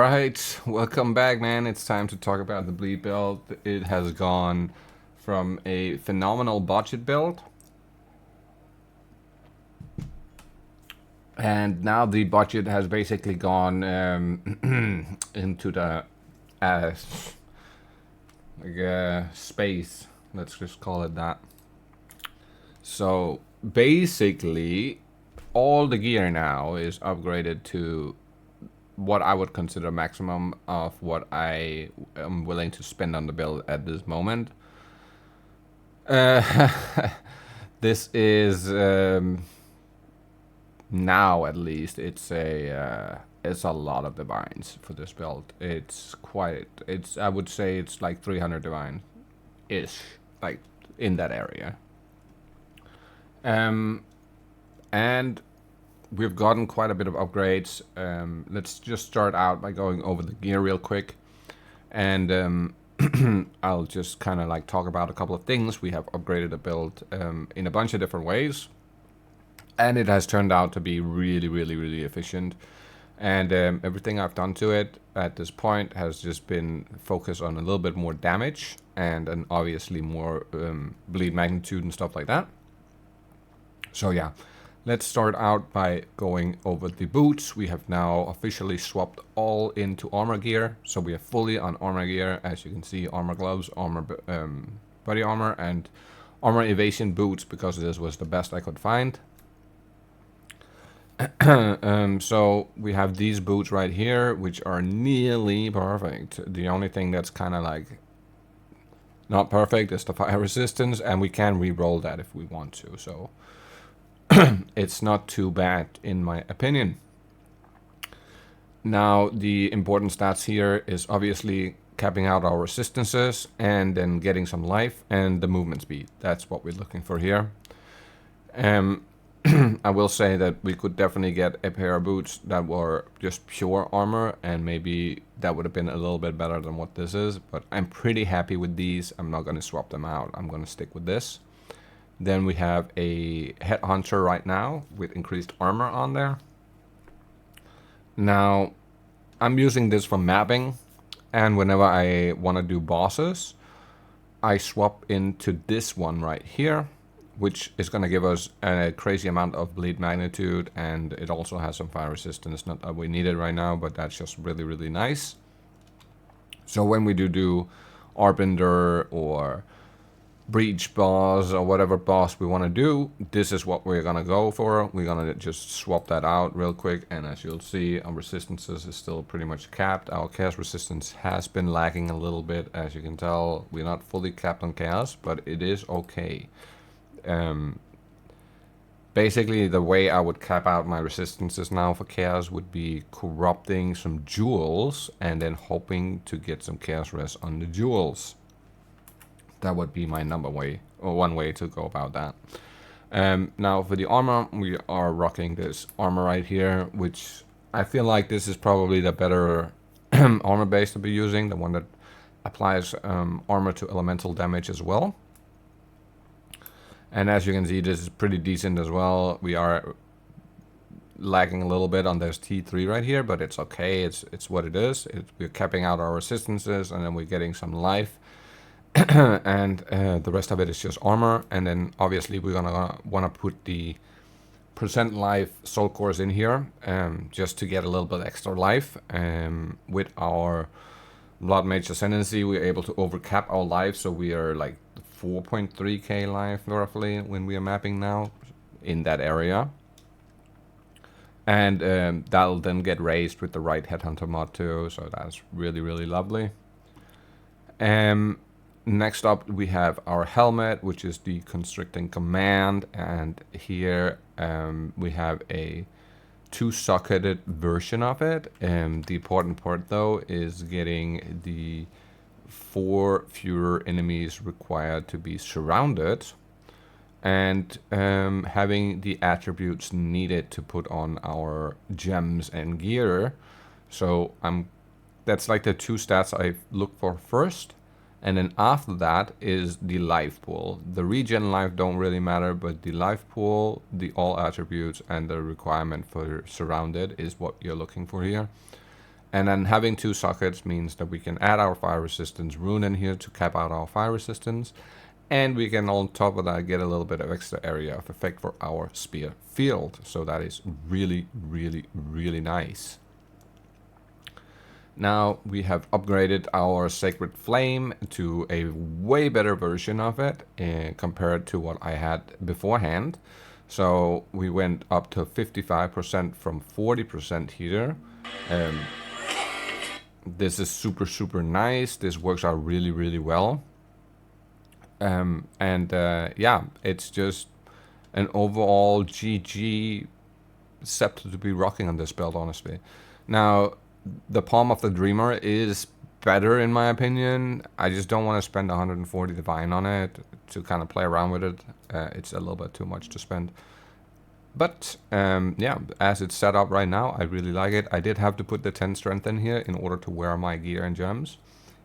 Alright, welcome back, man. It's time to talk about the bleed build. It has gone from a phenomenal budget build, and now the budget has basically gone into the space. Let's just call it that. So basically, all the gear now is upgraded to what I would consider maximum of what I am willing to spend on the build at this moment. This is now at least it's a lot of divines for this build. I would say it's like 300 divine ish, like in that area. And we've gotten quite a bit of upgrades. Let's just start out by going over the gear real quick. And I'll just kind of like talk about a couple of things. We have upgraded the build in a bunch of different ways. And it has turned out to be really efficient. And everything I've done to it at this point has just been focused on a little bit more damage. And obviously more bleed magnitude and stuff like that. So yeah. Let's start out by going over the boots. We have now officially swapped all into armor gear. So we are fully on armor gear. As you can see, armor gloves, armor body armor, and armor evasion boots, because this was the best I could find. So we have these boots right here, which are nearly perfect. The only thing that's kind of like not perfect is the fire resistance, and we can re-roll that if we want to. So it's not too bad in my opinion. Now the important stats here is obviously capping out our resistances and then getting some life and the movement speed. That's what we're looking for here. I will say that we could definitely get a pair of boots that were just pure armor, and maybe that would have been a little bit better than what this is, but I'm pretty happy with these. I'm not going to swap them out. I'm going to stick with this. Then we have a headhunter right now with increased armor on there. Now, I'm using this for mapping, and whenever I want to do bosses, I swap into this one right here, which is going to give us a crazy amount of bleed magnitude, and it also has some fire resistance. Not that we need it right now, but that's just really nice. So when we do Arbiter or breach boss or whatever boss we want to do, this is what we're gonna go for. We're gonna just swap that out real quick, and as you'll see, our resistances is still pretty much capped. Our chaos resistance has been lagging a little bit. As you can tell, we're not fully capped on chaos, but it is okay. Basically the way I would cap out my resistances now for chaos would be corrupting some jewels and then hoping to get some chaos res on the jewels. That would be my one way to go about that. Now for the armor, we are rocking this armor right here, which I feel like this is probably the better armor base to be using, the one that applies armor to elemental damage as well. And as you can see, this is pretty decent as well. We are lagging a little bit on this T3 right here, but it's okay. It's what it is. We're capping out our resistances, and then we're getting some life. And the rest of it is just armor. And then obviously we're gonna want to put the percent life soul cores in here, just to get a little bit extra life. With our Bloodmage ascendancy, we're able to overcap our life, so we are like 4.3k life roughly when we are mapping now in that area. And that'll then get raised with the right headhunter mod too, so that's really lovely. Next up, we have our helmet, which is the constricting command, and here we have a two-socketed version of it. The important part though is getting the 4 fewer enemies required to be surrounded, and having the attributes needed to put on our gems and gear. So that's like the 2 stats I look for first. And then after that is the life pool. The regen life don't really matter, but the life pool, the all attributes, and the requirement for surrounded is what you're looking for here. And then having 2 sockets means that we can add our fire resistance rune in here to cap out our fire resistance. And we can on top of that get a little bit of extra area of effect for our spear field. So that is really, really, really nice. Now we have upgraded our Sacred Flame to a way better version of it compared to what I had beforehand. So we went up to 55% from 40% here. This is super, super nice. This works out really, really well. Yeah, it's just an overall GG scepter to be rocking on this build, honestly. Now, the Palm of the Dreamer is better in my opinion. I just don't want to spend 140 divine on it to kind of play around with it. It's a little bit too much to spend. But yeah, as it's set up right now, I really like it. I did have to put the 10 strength in here in order to wear my gear and gems.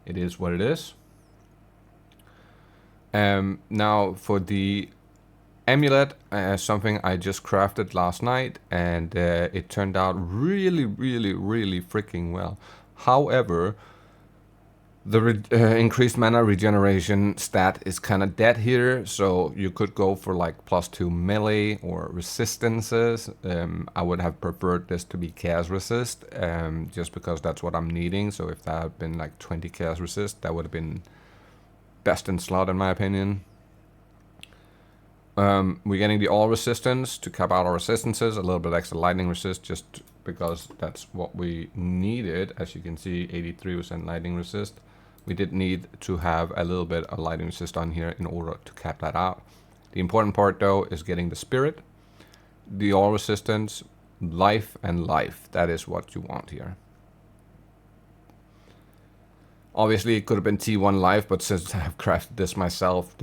It is what it is. Now for the amulet, something I just crafted last night, and it turned out really, really, really freaking well. However, the increased mana regeneration stat is kind of dead here, so you could go for like +2 melee or resistances. I would have preferred this to be chaos resist, just because that's what I'm needing. So if that had been like 20 chaos resist, that would have been best in slot in my opinion. We're getting the all resistance to cap out our resistances, a little bit extra lightning resist just because that's what we needed. As you can see, 83% lightning resist. We did need to have a little bit of lightning resist on here in order to cap that out. The important part though is getting the spirit, the all resistance, life and life. That is what you want here. Obviously it could have been T1 life, but since I've crafted this myself,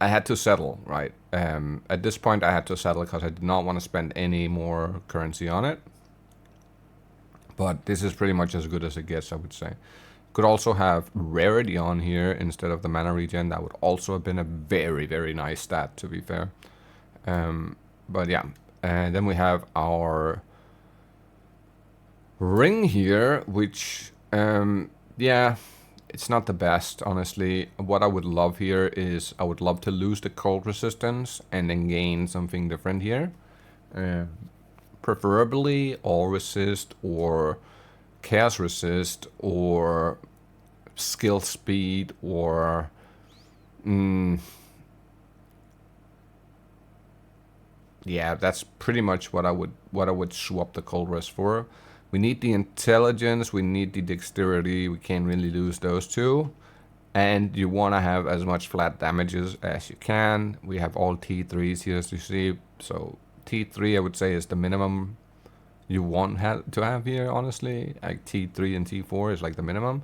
I had to settle, right? At this point I had to settle because I did not want to spend any more currency on it. But this is pretty much as good as it gets, I would say. Could also have rarity on here instead of the mana regen. That would also have been a very, very nice stat, to be fair. But yeah, and then we have our ring here, which yeah, it's not the best, honestly. What I would love here is I would love to lose the cold resistance and then gain something different here. Preferably all resist or chaos resist or skill speed or yeah, that's pretty much what I would swap the cold rest for. We need the intelligence, we need the dexterity, we can't really lose those two. And you want to have as much flat damages as you can. We have all T3s here, as you see. So T3 I would say is the minimum you want to have here, honestly. Like T3 and T4 is like the minimum.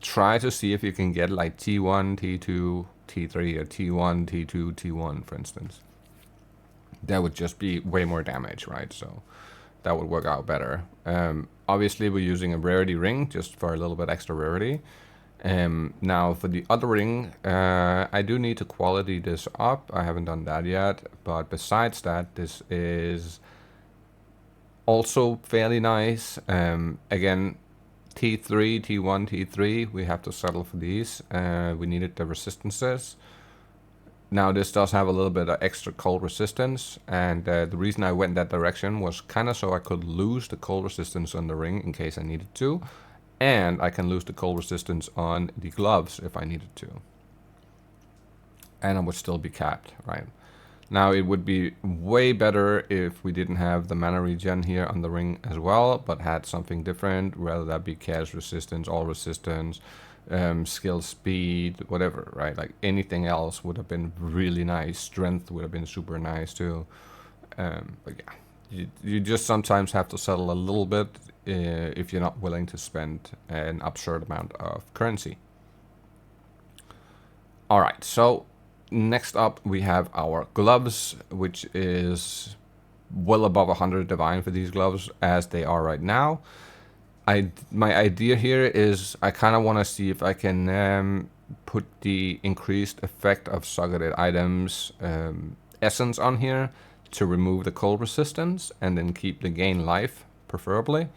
Try to see if you can get like T1, T2, T3, or T1, T2, T1, for instance. That would just be way more damage, right? So that would work out better. Obviously, we're using a rarity ring just for a little bit extra rarity. Now, for the other ring, I do need to quality this up. I haven't done that yet. But besides that, this is also fairly nice. Again, T3, T1, T3, we have to settle for these. We needed the resistances. Now this does have a little bit of extra cold resistance, and the reason I went that direction was kind of so I could lose the cold resistance on the ring in case I needed to, and I can lose the cold resistance on the gloves if I needed to. And I would still be capped, right? Now it would be way better if we didn't have the mana regen here on the ring as well, but had something different, whether that be chaos resistance, all resistance, skill speed, whatever, right? Like anything else would have been really nice. Strength would have been super nice too. But yeah, you just sometimes have to settle a little bit if you're not willing to spend an absurd amount of currency. All right, so next up we have our gloves, which is well above 100 divine for these gloves as they are right now. My idea here is I kind of want to see if I can put the increased effect of socketed items essence on here to remove the cold resistance and then keep the gain life preferably.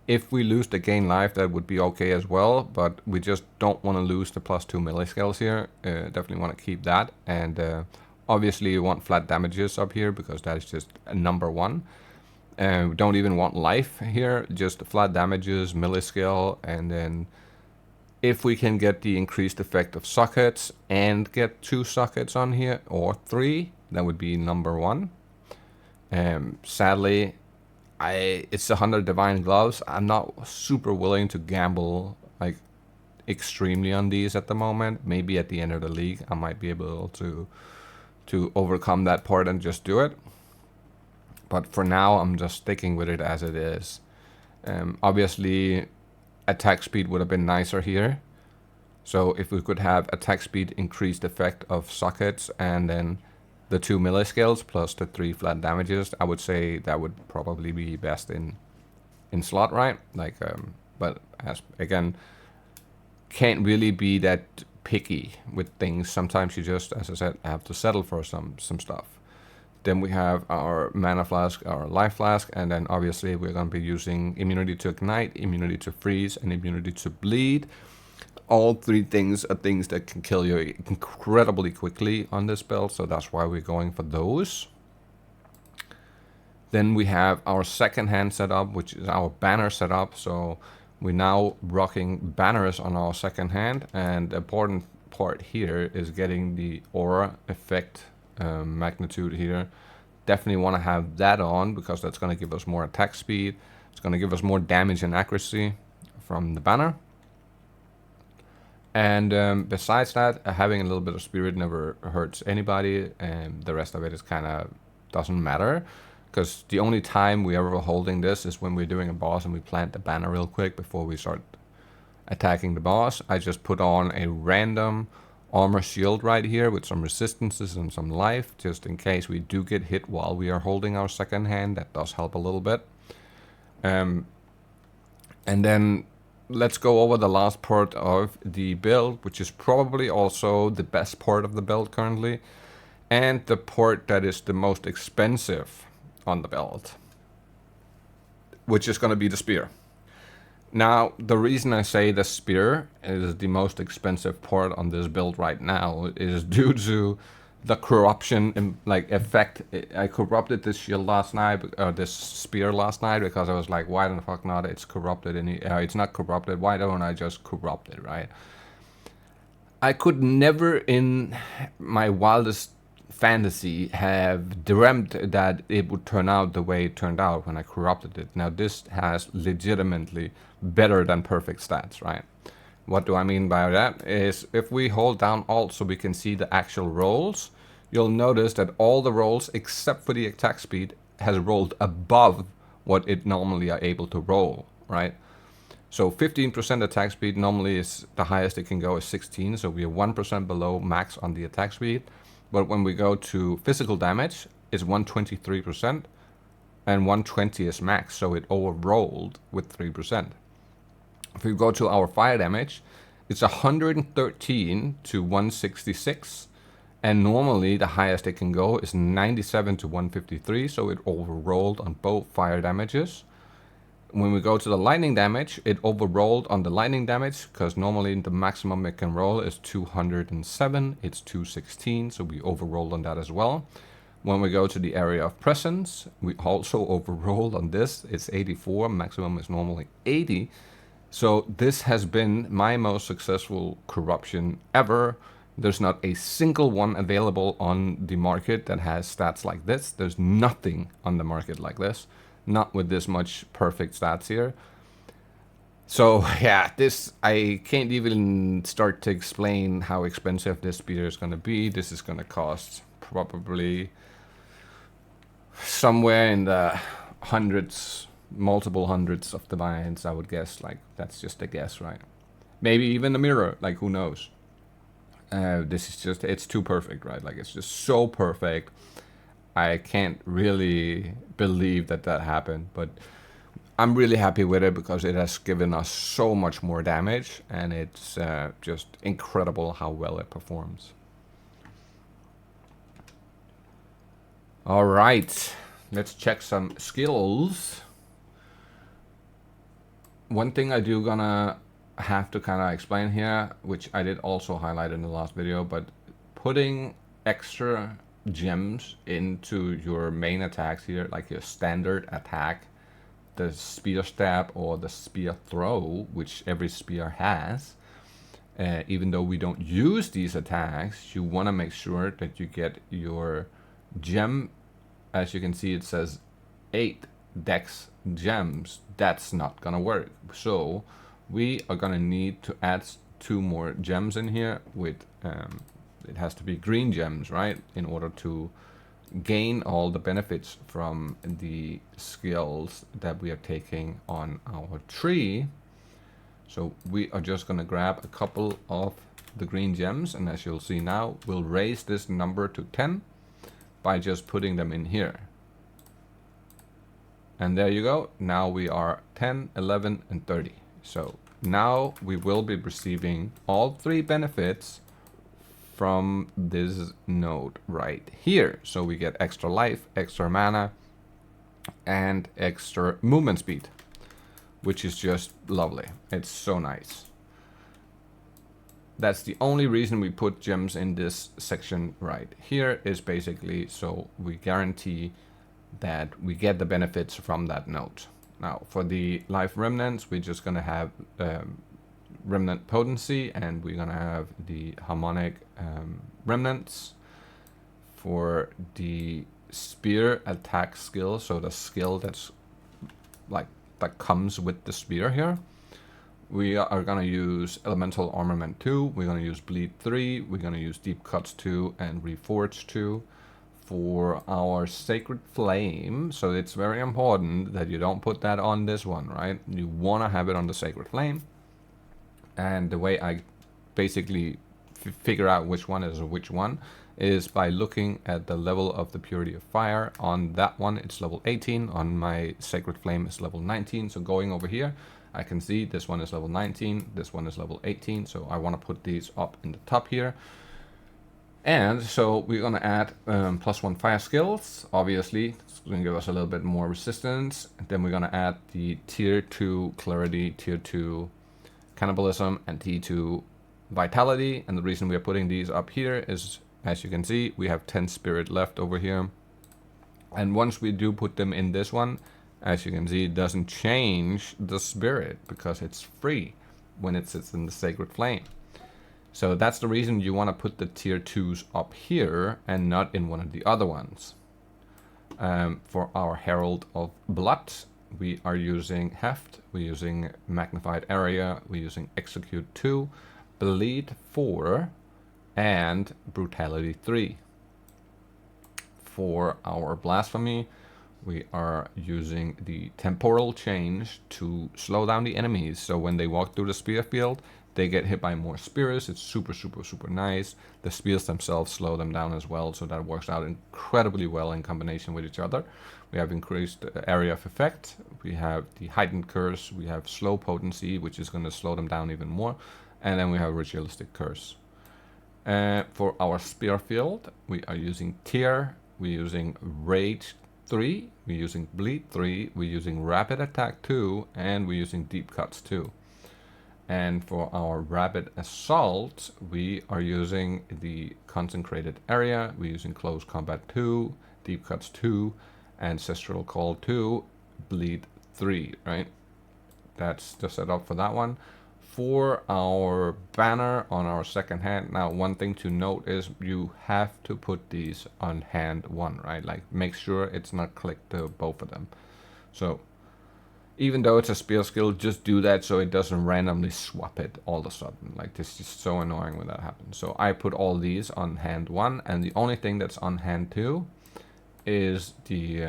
If we lose the gain life, that would be okay as well, but we just don't want to lose the +2 melee skills here. Definitely want to keep that, and obviously you want flat damages up here because that is just number one. We don't even want life here, just flat damages, melee skill, and then if we can get the increased effect of sockets and get 2 sockets on here, or 3, that would be number one. Sadly, it's 100 divine gloves. I'm not super willing to gamble like extremely on these at the moment. Maybe at the end of the league I might be able to overcome that part and just do it. But for now I'm just sticking with it as it is. Obviously attack speed would have been nicer here. So if we could have attack speed, increased effect of sockets, and then the 2 melee skills plus the 3 flat damages, I would say that would probably be best in slot, right? Like, but as again, can't really be that picky with things. Sometimes you just, as I said, have to settle for some stuff. Then we have our mana flask, our life flask, and then obviously we're going to be using immunity to ignite, immunity to freeze, and immunity to bleed. All 3 things are things that can kill you incredibly quickly on this build, so that's why we're going for those. Then we have our second hand setup, which is our banner setup. So we're now rocking banners on our second hand, and the important part here is getting the aura effect magnitude here. Definitely want to have that on because that's going to give us more attack speed. It's going to give us more damage and accuracy from the banner. And besides that, having a little bit of spirit never hurts anybody, and the rest of it is kind of doesn't matter, because the only time we ever holding this is when we're doing a boss and we plant the banner real quick before we start attacking the boss. I just put on a random armor shield right here with some resistances and some life, just in case we do get hit while we are holding our second hand. That does help a little bit. And then let's go over the last part of the build, which is probably also the best part of the build currently, and the part that is the most expensive on the build, which is going to be the spear. Now, the reason I say the spear is the most expensive part on this build right now is due to the corruption and like effect. I corrupted this shield last night, this spear last night, because I was like, why the fuck not? It's corrupted, and it's not corrupted. Why don't I just corrupt it, right? I could never in my wildest fantasy have dreamt that it would turn out the way it turned out when I corrupted it. Now this has legitimately better than perfect stats, right? What do I mean by that is if we hold down Alt so we can see the actual rolls, you'll notice that all the rolls except for the attack speed has rolled above what it normally are able to roll, right? So 15% attack speed normally is the highest it can go is 16, so we are 1% below max on the attack speed. But when we go to physical damage, it's 123%, and 120 is max, so it overrolled with 3%. If we go to our fire damage, it's 113 to 166, and normally the highest it can go is 97 to 153, so it overrolled on both fire damages. When we go to the lightning damage, it overrolled on the lightning damage, because normally the maximum it can roll is 207, it's 216, so we overrolled on that as well. When we go to the area of presence, we also overrolled on this, it's 84, maximum is normally 80. So this has been my most successful corruption ever. There's not a single one available on the market that has stats like this. There's nothing on the market like this. Not with this much perfect stats here. So yeah, this, I can't even start to explain how expensive this spear is going to be. This is going to cost probably somewhere in the hundreds, multiple hundreds of divines, I would guess. Like, that's just a guess, right? Maybe even a mirror, like, who knows? This is just, it's too perfect, right? Like, it's just so perfect. I can't really believe that that happened, but I'm really happy with it because it has given us so much more damage, and it's just incredible how well it performs. All right, let's check some skills. one thing I do gonna have to kind of explain here, which I did also highlight in the last video, but putting extra gems into your main attacks here, like your standard attack, the spear stab or the spear throw, which every spear has, even though we don't use these attacks, you want to make sure that you get your gem. As you can see, it says 8 dex gems. That's not gonna work. So we are gonna need to add 2 more gems in here with it has to be green gems, right, in order to gain all the benefits from the skills that we are taking on our tree. So we are just gonna grab a couple of the green gems, and as you'll see now, we'll raise this number to 10 by just putting them in here. And there you go. Now we are 10, 11, and 30. So now we will be receiving all 3 benefits from this node right here. So we get extra life, extra mana, and extra movement speed, which is just lovely. It's so nice. That's the only reason we put gems in this section right here, is basically so we guarantee that we get the benefits from that node. Now for the life remnants, we're just gonna have remnant potency, and we're gonna have the harmonic remnants. For the spear attack skill, so the skill that's like that comes with the spear here, we are gonna use elemental armament 2, we're gonna use bleed 3, we're gonna use deep cuts 2, and reforge 2. For our sacred flame, so it's very important that you don't put that on this one, right? You want to have it on the sacred flame. And the way I basically figure out which one is which one is by looking at the level of the purity of fire. On that one it's level 18, on my sacred flame is level 19. So going over here, I can see this one is level 19, this one is level 18, so I want to put these up in the top here. And so we're going to add +1 fire skills. Obviously, it's going to give us a little bit more resistance. Then we're going to add the tier 2 clarity, tier 2 cannibalism, and tier 2 vitality. And the reason we are putting these up here is, as you can see, we have 10 spirit left over here. And once we do put them in this one, as you can see, it doesn't change the spirit because it's free when it sits in the sacred flame. So that's the reason you want to put the tier 2s up here and not in one of the other ones. For our Herald of Blood, we are using Heft, we're using Magnified Area, we're using Execute 2, Bleed 4, and Brutality 3. For our Blasphemy, we are using the Temporal Change to slow down the enemies. So when they walk through the spear field, they get hit by more spears. It's super, super, super nice. The spears themselves slow them down as well, so that works out incredibly well in combination with each other. We have increased area of effect. We have the heightened curse. We have slow potency, which is going to slow them down even more. And then we have ritualistic curse. For our spear field, we are using Tear. We're using Rage 3. We're using Bleed 3. We're using Rapid Attack 2. And we're using Deep Cuts 2. And for our Rapid Assault, we are using the Consecrated Area, we're using Close Combat 2, Deep Cuts 2, Ancestral Call 2, Bleed 3, right? That's the setup for that one. For our banner on our second hand, now one thing to note is you have to put these on hand 1, right? Like make sure it's not clicked to both of them. So even though it's a spear skill, just do that so it doesn't randomly swap it all of a sudden. Like this is so annoying when that happens. So I put all these on hand 1, and the only thing that's on hand 2 is the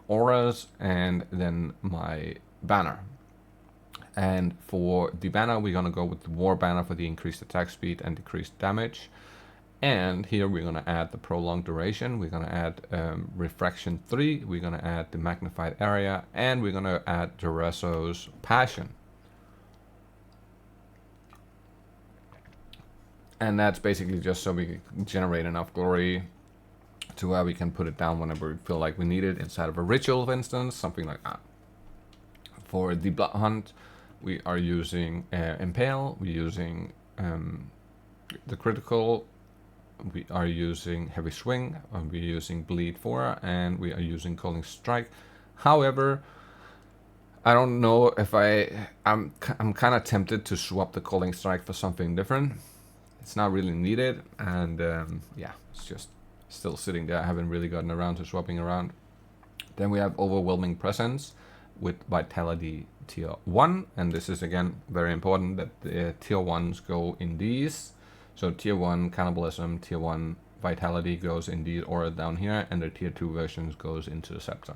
auras and then my banner. And for the banner, we're gonna go with the war banner for the increased attack speed and decreased damage. And here we're going to add the prolonged duration, we're going to add refraction 3, we're going to add the magnified area, and we're going to add Dureso's passion. And that's basically just so we can generate enough glory to where we can put it down whenever we feel like we need it inside of a ritual, for instance, something like that. For the blood hunt, we are using Impale, we're using the critical, we are using Heavy Swing, and we're using Bleed 4, and we are using Calling Strike. However, I don't know if I'm kind of tempted to swap the Calling Strike for something different. It's not really needed, and yeah, it's just still sitting there. I haven't really gotten around to swapping around. Then we have Overwhelming Presence with Vitality tier 1, and this is again very important that the tier 1s go in these. So tier 1 Cannibalism, tier 1 Vitality goes in the aura down here, and the tier 2 versions goes into the Scepter.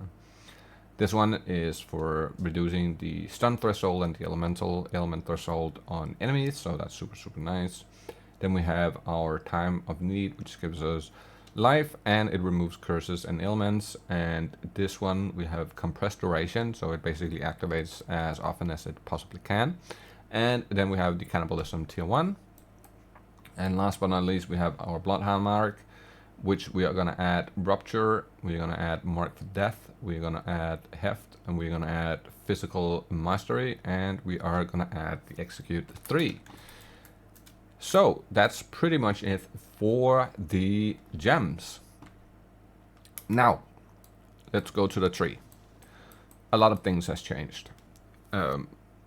This one is for reducing the stun threshold and the element threshold on enemies, so that's super nice. Then we have our Time of Need, which gives us life, and it removes curses and ailments. And this one we have Compressed Duration, so it basically activates as often as it possibly can. And then we have the Cannibalism tier 1. And last but not least, we have our Bloodhound Mark, which we are going to add Rupture, we're going to add Mark for Death, we're going to add Heft, and we're going to add Physical Mastery, and we are going to add the Execute 3. So that's pretty much it for the gems. Now, let's go to the tree. A lot of things has changed.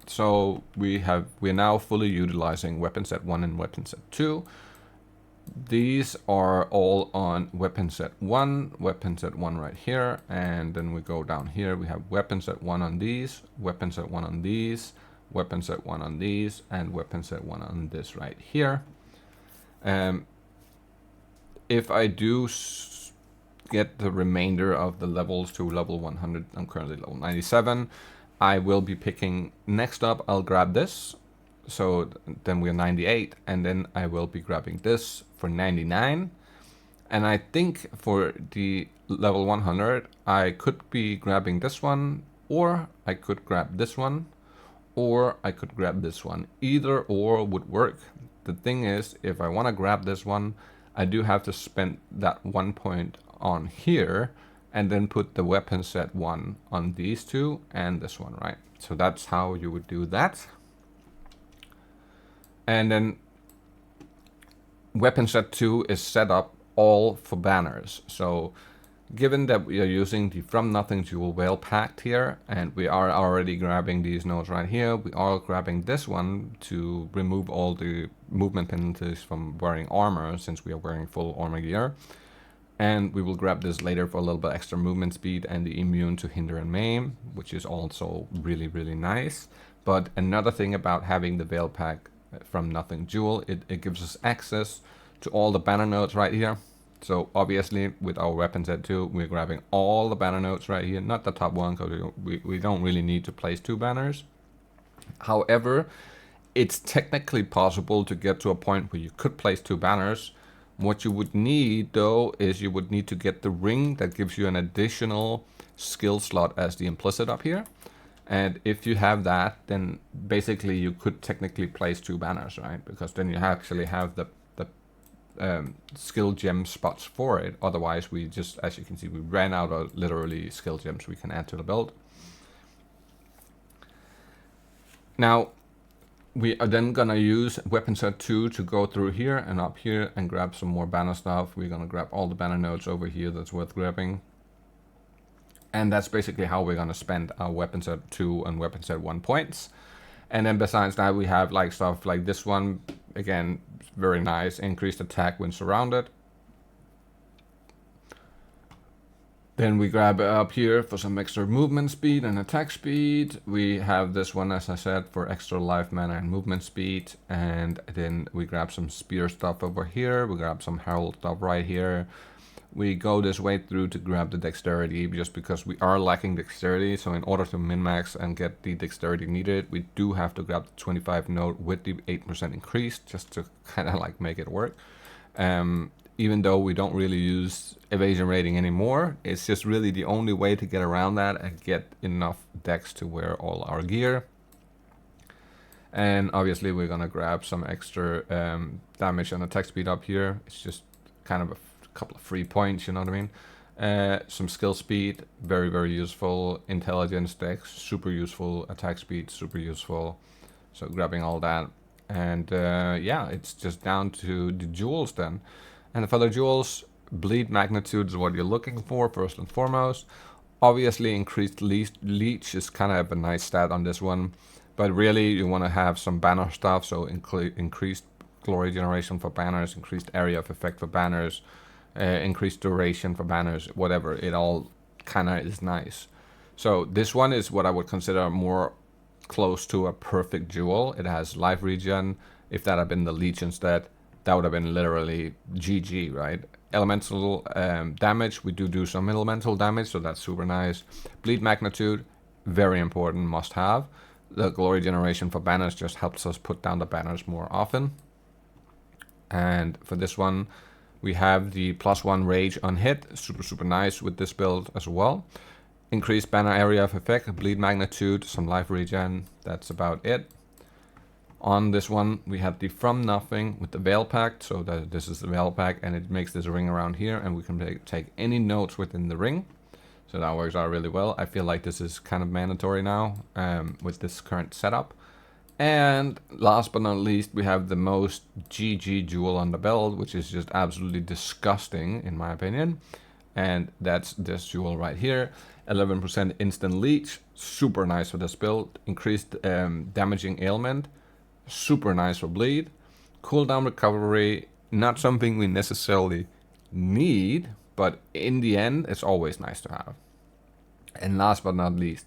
So we're now fully utilizing weapon set 1 and weapon set 2. These are all on weapon set 1 right here, and then we go down here, we have weapon set 1 on these, weapon set 1 on these, weapon set 1 on these, and weapon set 1 on this right here. If I do get the remainder of the levels to level 100, I'm currently level 97, I will be picking, next up I'll grab this, so then we're 98, and then I will be grabbing this for 99. And I think for the level 100, I could be grabbing this one, or I could grab this one, or I could grab this one. Either or would work. The thing is, if I want to grab this one, I do have to spend that 1 point on here, and then put the weapon set 1 on these two, and this one, right? So that's how you would do that. And then weapon set 2 is set up all for banners. So given that we are using the From Nothing Jewel Whale Pact here, and we are already grabbing these nodes right here, we are grabbing this one to remove all the movement penalties from wearing armor, since we are wearing full armor gear. And we will grab this later for a little bit extra movement speed and the immune to hinder and maim, which is also really nice. But another thing about having the Veil Pack From Nothing Jewel, it gives us access to all the banner nodes right here. So obviously with our weapon set 2, we're grabbing all the banner nodes right here, not the top one, because we don't really need to place 2 banners. However, it's technically possible to get to a point where you could place 2 banners. What you would need though is you would need to get the ring that gives you an additional skill slot as the implicit up here. And if you have that, then basically you could technically place 2 banners, right? Because then you actually have the skill gem spots for it. Otherwise, we just, as you can see, we ran out of literally skill gems we can add to the build. Now, we are then gonna use weapon set 2 to go through here and up here and grab some more banner stuff. We're gonna grab all the banner nodes over here that's worth grabbing. And that's basically how we're gonna spend our weapon set 2 and weapon set 1 points. And then besides that, we have like stuff like this one. Again, very nice, increased attack when surrounded. Then we grab up here for some extra movement speed and attack speed. We have this one, as I said, for extra life, mana, and movement speed. And then we grab some spear stuff over here. We grab some herald stuff right here. We go this way through to grab the dexterity, just because we are lacking dexterity. So in order to min-max and get the dexterity needed, we do have to grab the 25 node with the 8% increase, just to kind of like make it work. Even though we don't really use evasion rating anymore, it's just really the only way to get around that and get enough dex to wear all our gear. And obviously we're gonna grab some extra damage and attack speed up here. It's just kind of a couple of free points, you know what I mean? Some skill speed, very, very useful. Intelligence, dex, super useful. Attack speed, super useful. So grabbing all that. And yeah, it's just down to the jewels then. And for the jewels, bleed magnitude is what you're looking for first and foremost. Obviously, increased leech is kind of a nice stat on this one. But really, you want to have some banner stuff. So increased glory generation for banners, increased area of effect for banners, increased duration for banners, whatever. It all kind of is nice. So this one is what I would consider more close to a perfect jewel. It has life regen. If that had been the leech instead, that would have been literally GG, right? Elemental damage, we do some elemental damage, so that's super nice. Bleed magnitude, very important, must have. The glory generation for banners just helps us put down the banners more often. And for this one, we have the +1 rage on hit, super nice with this build as well. Increased banner area of effect, bleed magnitude, some life regen, that's about it. On this one, we have the From Nothing with the Veil Pact, so this is the Veil Pact, and it makes this ring around here, and we can take any notes within the ring. So that works out really well. I feel like this is kind of mandatory now with this current setup. And last but not least, we have the most GG jewel on the belt, which is just absolutely disgusting in my opinion. And that's this jewel right here. 11% instant leech, super nice for this build. Increased damaging ailment, super nice for bleed. Cooldown recovery, not something we necessarily need, but in the end, it's always nice to have. And last but not least,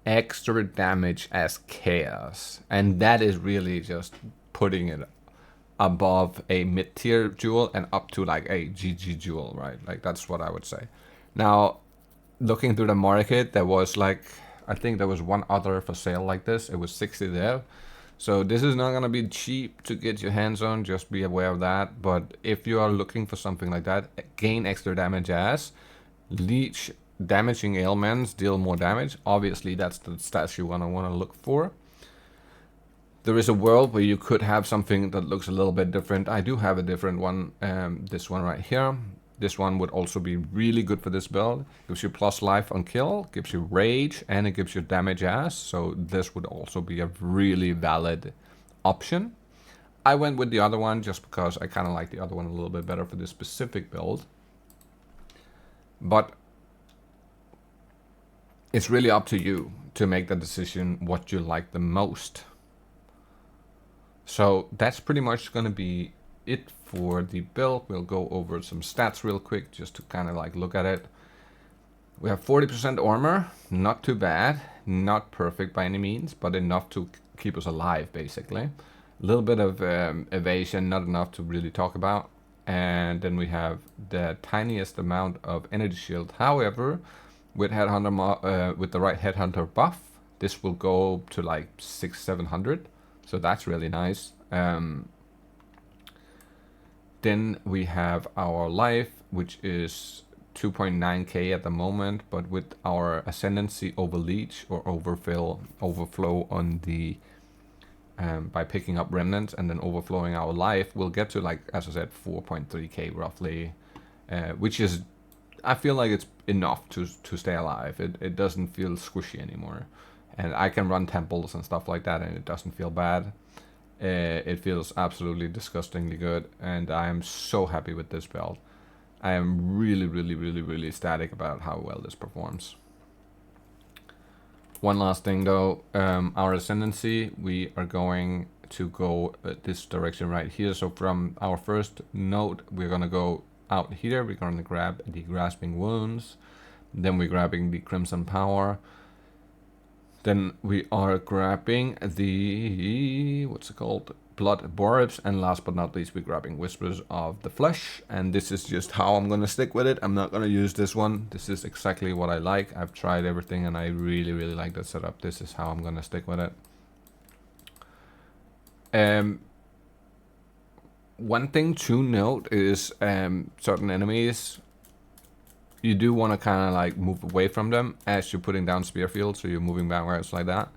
extra damage as chaos, and that is really just putting it above a mid-tier jewel and up to like a GG jewel, right? Like that's what I would say. Now, looking through the market, there was like, I think there was one other for sale like this. It was 60 there. So this is not going to be cheap to get your hands on, just be aware of that. But if you are looking for something like that, gain extra damage as leech, damaging ailments, deal more damage. Obviously, that's the stats you want to look for. There is a world where you could have something that looks a little bit different. I do have a different one, this one right here. This one would also be really good for this build. Gives you plus life on kill, gives you rage, and it gives you damage as. So this would also be a really valid option. I went with the other one just because I kind of like the other one a little bit better for this specific build. But it's really up to you to make the decision what you like the most. So that's pretty much going to be it for the build. We'll go over some stats real quick just to kind of like look at it. We have 40% armor, not too bad, not perfect by any means, but enough to keep us alive basically. A little bit of evasion, not enough to really talk about. And then we have the tiniest amount of energy shield. However, with Headhunter, with the right Headhunter buff, this will go to like 600-700. So that's really nice. Then we have our life, which is 2.9k at the moment, but with our ascendancy over leech or overflow on the by picking up remnants and then overflowing our life, we'll get to, like, as I said, 4.3k roughly, which is, I feel like it's enough to stay alive. It doesn't feel squishy anymore. And I can run temples and stuff like that, and it doesn't feel bad. It feels absolutely disgustingly good, and I am so happy with this build. I am really ecstatic about how well this performs. One last thing though, our ascendancy, we are going to go this direction right here. So from our first node, we're going to go out here. We're going to grab the Grasping Wounds. Then we're grabbing the Crimson Power. Then we are grabbing the, what's it called? Blood Barbs. And last but not least, we're grabbing Whispers of the Flesh. And this is just how I'm going to stick with it. I'm not going to use this one. This is exactly what I like. I've tried everything and I really like that setup. This is how I'm going to stick with it. One thing to note is certain enemies, you do want to kind of like move away from them as you're putting down spearfield, so you're moving backwards like that,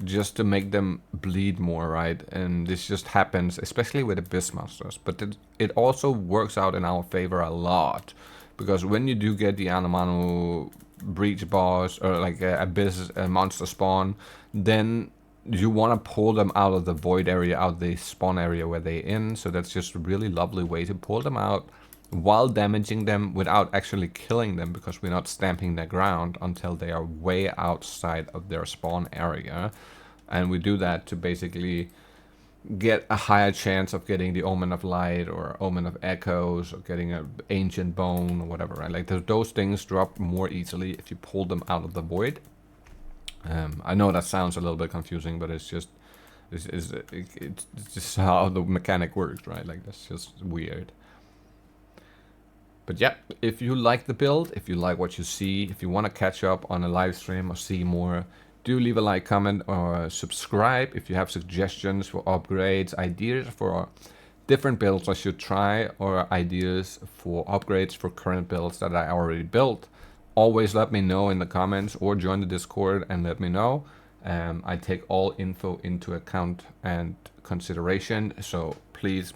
just to make them bleed more, right? And this just happens, especially with the Beastmasters, but it also works out in our favor a lot, because when you do get the Anomano breach boss or like abyss monster spawn, then you want to pull them out of the void area, out the spawn area where they're in. So that's just a really lovely way to pull them out while damaging them without actually killing them, because we're not stamping their ground until they are way outside of their spawn area. And we do that to basically get a higher chance of getting the Omen of Light or Omen of Echoes or getting an Ancient Bone or whatever, right? Like those things drop more easily if you pull them out of the void. I know that sounds a little bit confusing, but it's just it's just how the mechanic works, right? Like that's just weird. But yeah, if you like the build, if you like what you see, if you want to catch up on a live stream or see more, do leave a like, comment, or subscribe. If you have suggestions for upgrades, ideas for different builds I should try, or ideas for upgrades for current builds that I already built, always let me know in the comments or join the Discord and let me know. I take all info into account and consideration, so please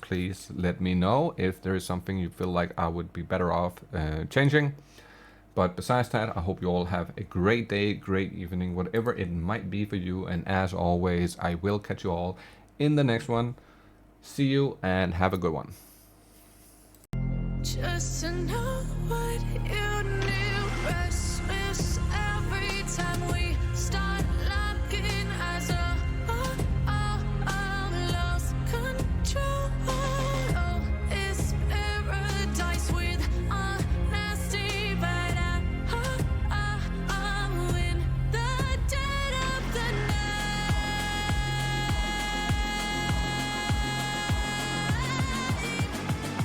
let me know if there is something you feel like I would be better off changing. But besides that, I hope you all have a great day, great evening, whatever it might be for you. And as always, I will catch you all in the next one. See you and have a good one. Just to know what you knew, restless every time we start locking eyes. Lost control. Oh, it's paradise with honesty, but I'm in the dead of the night.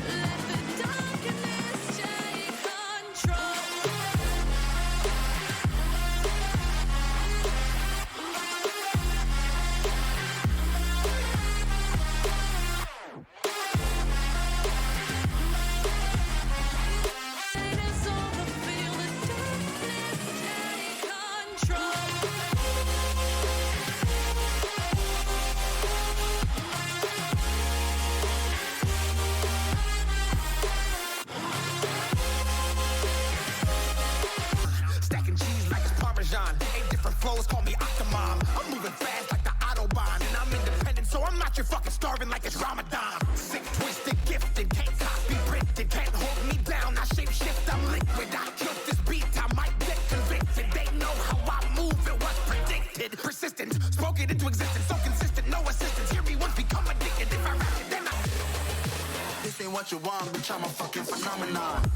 Let the darkness take control. It's all the feel, the darkness take control. Stacking cheese like it's Parmesan. 8 different flows, call me Octomom. I'm moving fast like the Autobahn. And I'm independent, so I'm not your fucking starving like it's Ramadan. Sick, twisted, gifted, can't copy, printed, can't hold me down. I shape shift, I'm liquid. I killed this beat, I might get convicted. They know how I move, it was predicted. Persistent, spoken into existence, so consistent, no assistance. Hear me once, become addicted. If I rap it, then I... This ain't what you want, bitch, I'm a fucking phenomenon.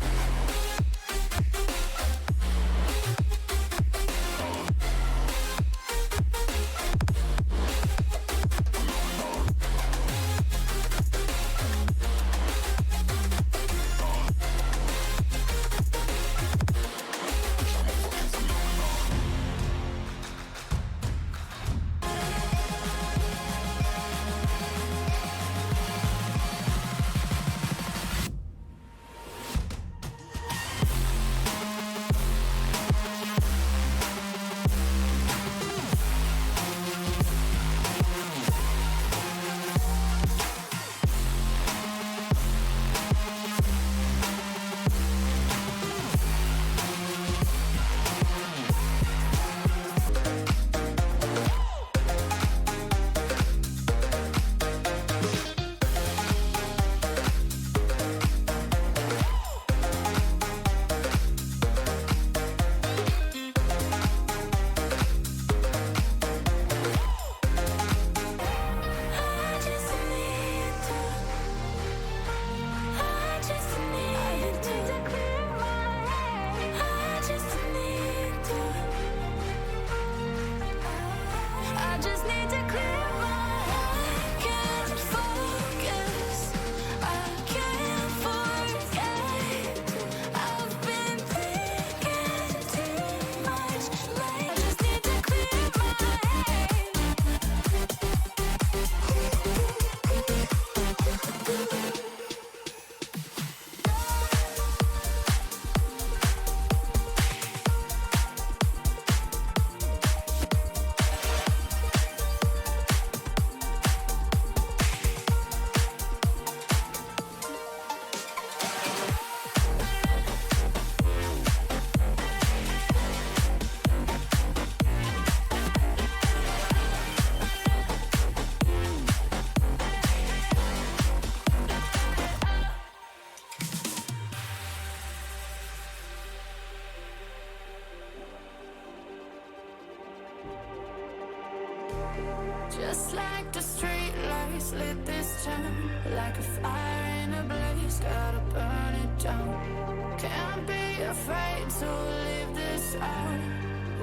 Just like the street lights lit this town, like a fire in a blaze, gotta burn it down. Can't be afraid to leave this out.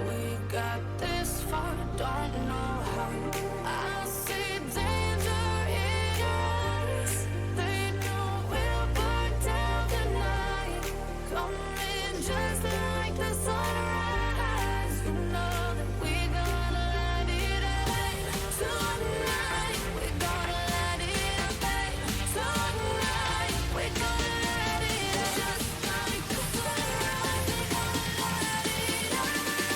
We got this far, don't know how. I see danger in our eyes. They know we'll burn down the night. Coming just like the sunrise. You know that we're gonna light it up tonight. We're gonna light it up tonight. We're gonna light it up just like the sunrise. We're gonna light it up now.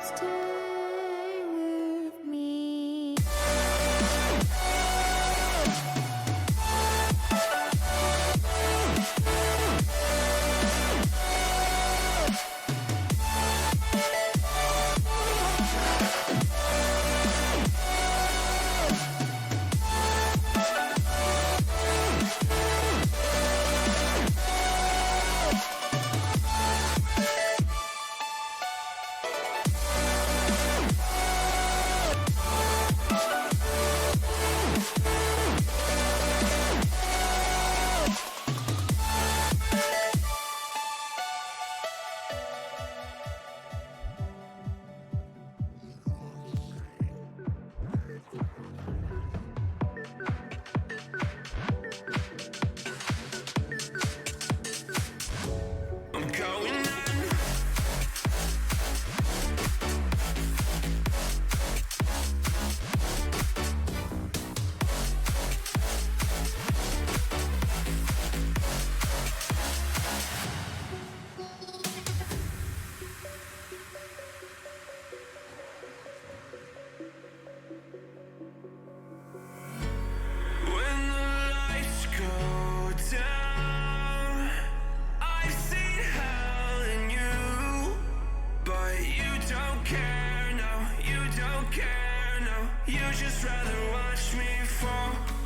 Stay with me. I'm going on. don't care, no. You just rather watch me fall.